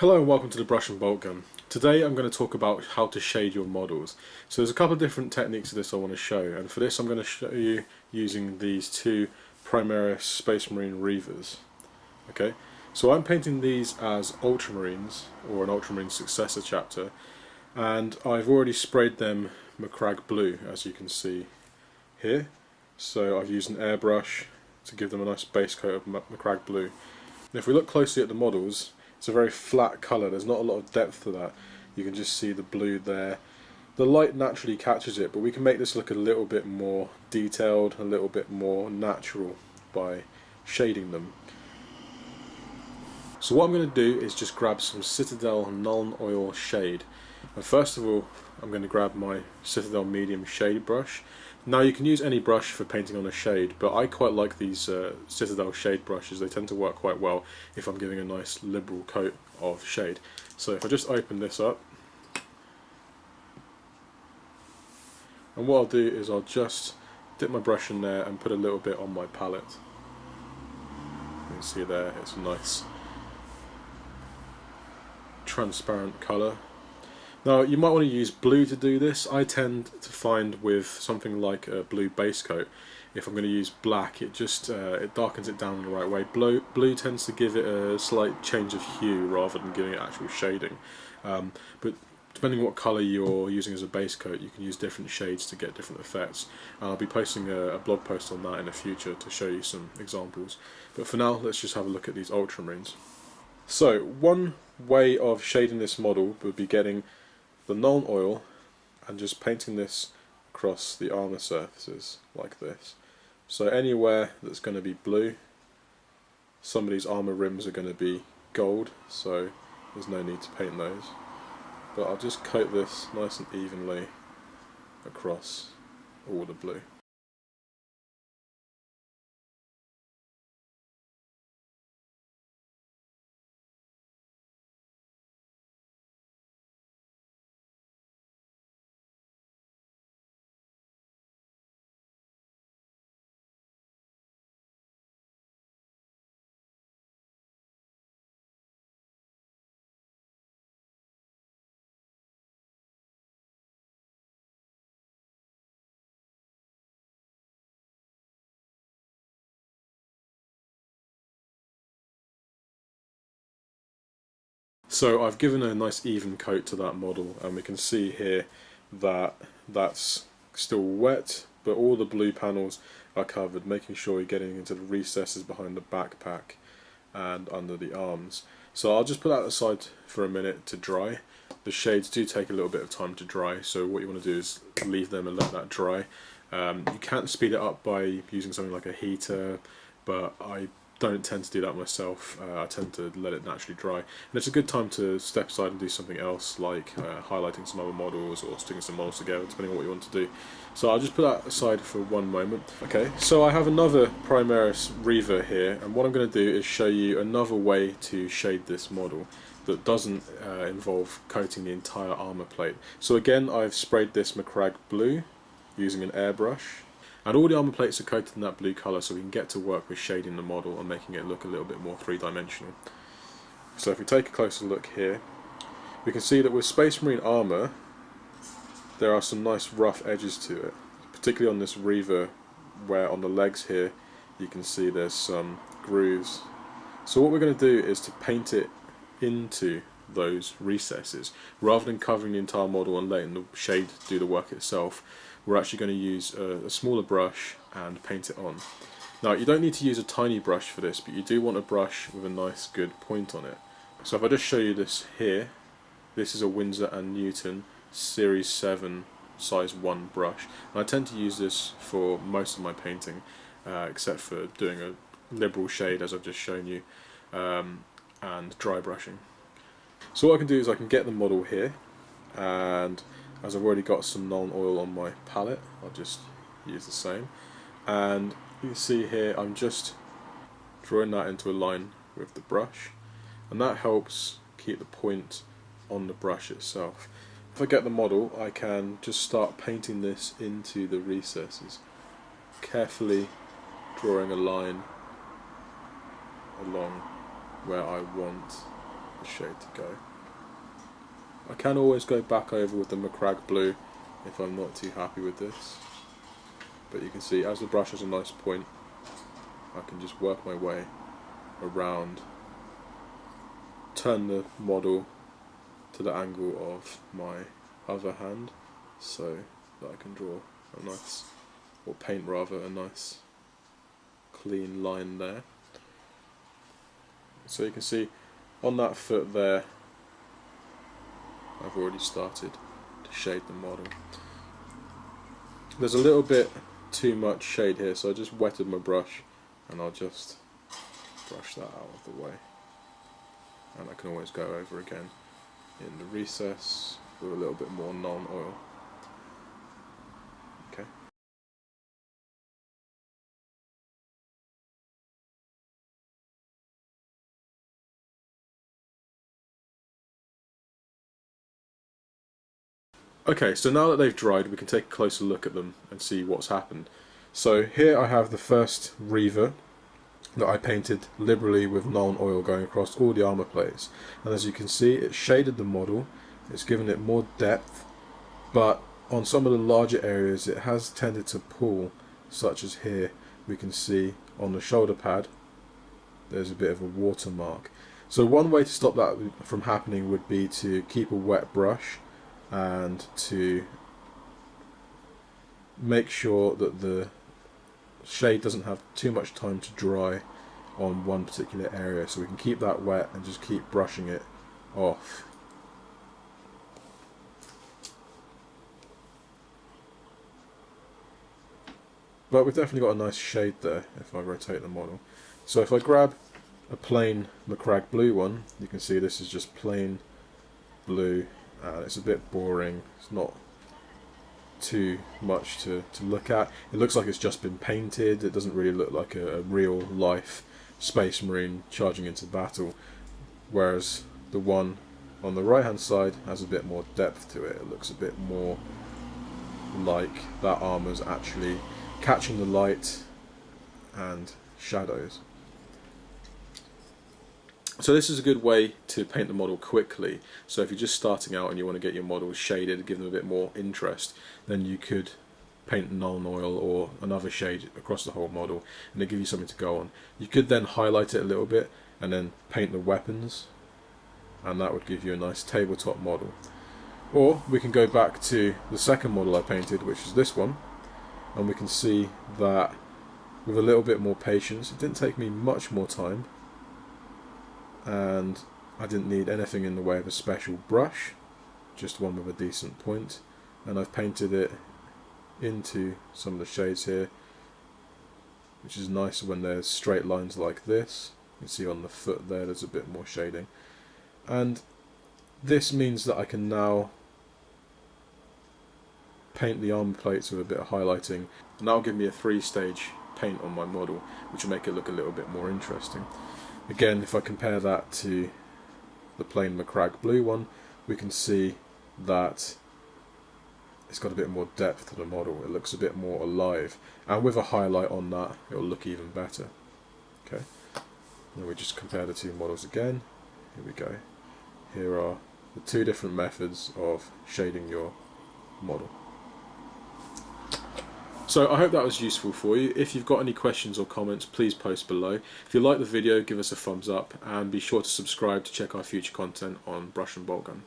Hello and welcome to the Brush and Bolt Gun. Today I'm going to talk about how to shade your models. So there's a couple of different techniques to this I want to show, and for this I'm going to show you using these two Primaris Space Marine Reavers. Okay, so I'm painting these as Ultramarines, or an Ultramarine successor chapter, and I've already sprayed them Macragge blue, as you can see here. So I've used an airbrush to give them a nice base coat of Macragge blue. And if we look closely at the models, it's a very flat colour, there's not a lot of depth to that. You can just see the blue there. The light naturally catches it, but we can make this look a little bit more detailed, a little bit more natural by shading them. So what I'm going to do is just grab some Citadel Nuln Oil shade. And first of all, I'm going to grab my Citadel medium shade brush. Now you can use any brush for painting on a shade, but I quite like these Citadel shade brushes. They tend to work quite well if I'm giving a nice liberal coat of shade. So if I just open this up, and what I'll do is I'll just dip my brush in there and put a little bit on my palette. You can see there, it's a nice transparent colour. Now you might want to use blue to do this. I tend to find with something like a blue base coat, if I'm going to use black, it just it darkens it down in the right way. Blue tends to give it a slight change of hue rather than giving it actual shading. But depending on what colour you're using as a base coat, you can use different shades to get different effects. I'll be posting a blog post on that in the future to show you some examples. But for now, let's just have a look at these Ultramarines. So one way of shading this model would be getting the Nuln Oil and just painting this across the armour surfaces like this. So anywhere that's going to be blue, some of these armour rims are going to be gold, so there's no need to paint those. But I'll just coat this nice and evenly across all the blue. So I've given a nice even coat to that model, and we can see here that that's still wet, but all the blue panels are covered, making sure you're getting into the recesses behind the backpack and under the arms. So I'll just put that aside for a minute to dry. The shades do take a little bit of time to dry, so what you want to do is leave them and let that dry. You can speed it up by using something like a heater, but I don't tend to do that myself. I tend to let it naturally dry, and it's a good time to step aside and do something else, like highlighting some other models or sticking some models together, depending on what you want to do. So I'll just put that aside for one moment. Okay, so I have another Primaris Reaver here, and what I'm going to do is show you another way to shade this model that doesn't involve coating the entire armour plate. So again, I've sprayed this Macragge blue using an airbrush, and all the armour plates are coated in that blue colour, so we can get to work with shading the model and making it look a little bit more three-dimensional. So if we take a closer look here, we can see that with Space Marine armour there are some nice rough edges to it, particularly on this Reaver, where on the legs here you can see there's some grooves. So what we're going to do is to paint it into those recesses. Rather than covering the entire model and letting the shade do the work itself, we're actually going to use a smaller brush and paint it on. Now you don't need to use a tiny brush for this, but you do want a brush with a nice good point on it. So if I just show you this here, this is a Winsor & Newton Series 7 size 1 brush, and I tend to use this for most of my painting, except for doing a liberal shade as I've just shown you, and dry brushing. So what I can do is I can get the model here, and as I've already got some Nuln Oil on my palette, I'll just use the same, and you can see here I'm just drawing that into a line with the brush, and that helps keep the point on the brush itself. If I get the model, I can just start painting this into the recesses, carefully drawing a line along where I want the shade to go. I can always go back over with the Macragge blue if I'm not too happy with this, but you can see as the brush has a nice point, I can just work my way around, turn the model to the angle of my other hand so that I can draw a nice, or paint rather, a nice clean line there. So you can see on that foot there I've already started to shade the model. There's a little bit too much shade here, so I just wetted my brush and I'll just brush that out of the way, and I can always go over again in the recess with a little bit more non-oil. Okay. Okay, so now that they've dried, we can take a closer look at them and see what's happened. So here I have the first Reaver that I painted liberally with non-oil going across all the armour plates, and as you can see, it shaded the model, it's given it more depth, but on some of the larger areas it has tended to pull, such as here we can see on the shoulder pad there's a bit of a watermark. So one way to stop that from happening would be to keep a wet brush and to make sure that the shade doesn't have too much time to dry on one particular area, so we can keep that wet and just keep brushing it off. But we've definitely got a nice shade there if I rotate the model. So if I grab a plain Macragge blue one, you can see this is just plain blue, and it's a bit boring, it's not too much to look at. It looks like it's just been painted, it doesn't really look like a real life Space Marine charging into battle, whereas the one on the right hand side has a bit more depth to it. It looks a bit more like that armour's actually catching the light and shadows. So this is a good way to paint the model quickly. So if you're just starting out and you want to get your models shaded, give them a bit more interest, then you could paint non-oil or another shade across the whole model and it give you something to go on. You could then highlight it a little bit and then paint the weapons, and that would give you a nice tabletop model. Or we can go back to the second model I painted, which is this one, and we can see that with a little bit more patience, it didn't take me much more time, and I didn't need anything in the way of a special brush, just one with a decent point, and I've painted it into some of the shades here, which is nice when there's straight lines like this. You can see on the foot there's a bit more shading, and this means that I can now paint the armor plates with a bit of highlighting, and that'll give me a 3-stage paint on my model, which will make it look a little bit more interesting. Again, if I compare that to the plain Macragge blue one, we can see that it's got a bit more depth to the model. It looks a bit more alive, and with a highlight on that it'll look even better. Okay, and we just compare the two models again. Here we go. Here are the two different methods of shading your model. So I hope that was useful for you. If you've got any questions or comments, please post below. If you like the video, give us a thumbs up, and be sure to subscribe to check our future content on Brush and Bolt Gun.